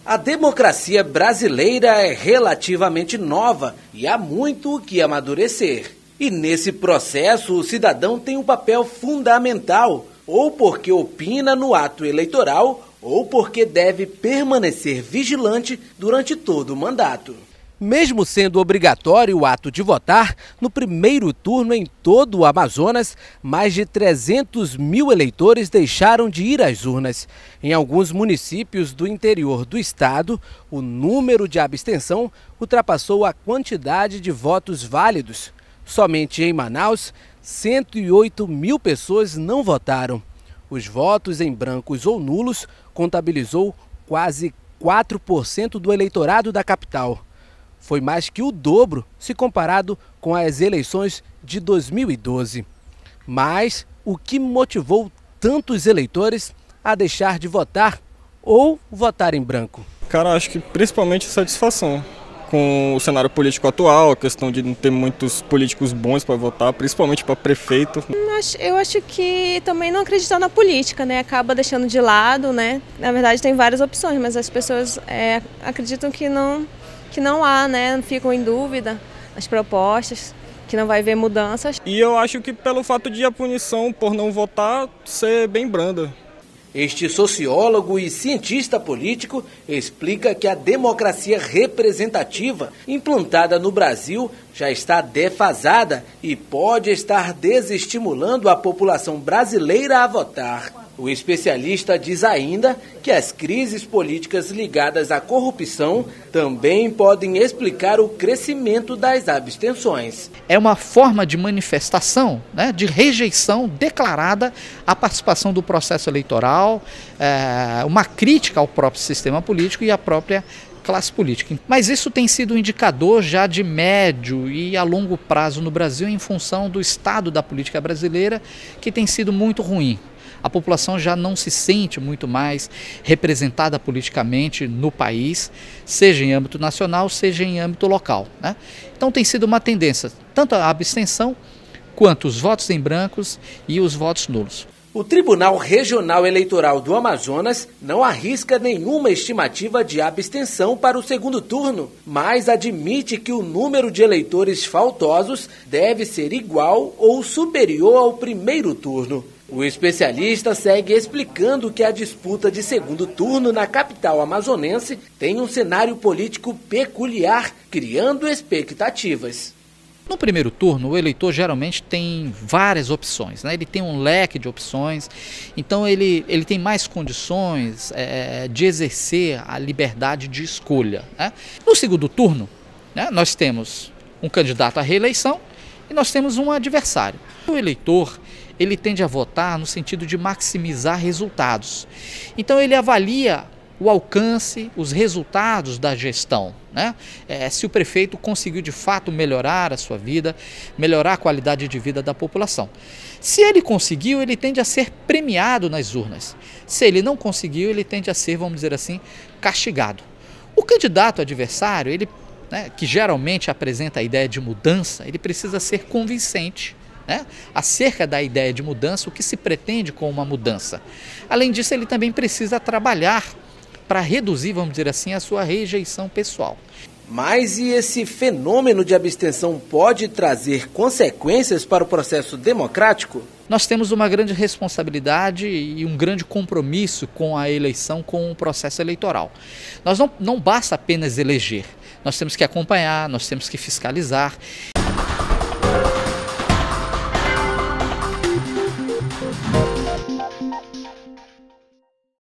A democracia brasileira é relativamente nova e há muito o que amadurecer. E nesse processo o cidadão tem um papel fundamental, ou porque opina no ato eleitoral, ou porque deve permanecer vigilante durante todo o mandato. Mesmo sendo obrigatório o ato de votar, no primeiro turno em todo o Amazonas, mais de 300 mil eleitores deixaram de ir às urnas. Em alguns municípios do interior do estado, o número de abstenção ultrapassou a quantidade de votos válidos. Somente em Manaus, 108 mil pessoas não votaram. Os votos em brancos ou nulos contabilizou quase 4% do eleitorado da capital. Foi mais que o dobro se comparado com as eleições de 2012. Mas o que motivou tantos eleitores a deixar de votar ou votar em branco? Cara, acho que principalmente satisfação com o cenário político atual, a questão de não ter muitos políticos bons para votar, principalmente para prefeito. Eu acho que também não acreditar na política, né? Acaba deixando de lado, né? Na verdade tem várias opções, mas as pessoas acreditam que não há, né? Ficam em dúvida nas propostas, que não vai haver mudanças. E eu acho que pelo fato de a punição por não votar ser bem branda. Este sociólogo e cientista político explica que a democracia representativa implantada no Brasil já está defasada e pode estar desestimulando a população brasileira a votar. O especialista diz ainda que as crises políticas ligadas à corrupção também podem explicar o crescimento das abstenções. É uma forma de manifestação, né, de rejeição declarada à participação do processo eleitoral, uma crítica ao próprio sistema político e à própria classe política. Mas isso tem sido um indicador já de médio e a longo prazo no Brasil em função do estado da política brasileira, que tem sido muito ruim. A população já não se sente muito mais representada politicamente no país, seja em âmbito nacional, seja em âmbito local, né? Então tem sido uma tendência, tanto a abstenção, quanto os votos em brancos e os votos nulos. O Tribunal Regional Eleitoral do Amazonas não arrisca nenhuma estimativa de abstenção para o segundo turno, mas admite que o número de eleitores faltosos deve ser igual ou superior ao primeiro turno. O especialista segue explicando que a disputa de segundo turno na capital amazonense tem um cenário político peculiar, criando expectativas. No primeiro turno, o eleitor geralmente tem várias opções, né? Ele tem um leque de opções, então ele tem mais condições de exercer a liberdade de escolha, né? No segundo turno, né, nós temos um candidato à reeleição e nós temos um adversário. O eleitor ele tende a votar no sentido de maximizar resultados. Então ele avalia o alcance, os resultados da gestão, né? Se o prefeito conseguiu de fato melhorar a sua vida, melhorar a qualidade de vida da população. Se ele conseguiu, ele tende a ser premiado nas urnas. Se ele não conseguiu, ele tende a ser, vamos dizer assim, castigado. O candidato adversário, ele, né, que geralmente apresenta a ideia de mudança, ele precisa ser convincente, né, acerca da ideia de mudança, o que se pretende com uma mudança. Além disso, ele também precisa trabalhar para reduzir, vamos dizer assim, a sua rejeição pessoal. Mas e esse fenômeno de abstenção pode trazer consequências para o processo democrático? Nós temos uma grande responsabilidade e um grande compromisso com a eleição, com o processo eleitoral. Nós não basta apenas eleger, nós temos que acompanhar, nós temos que fiscalizar.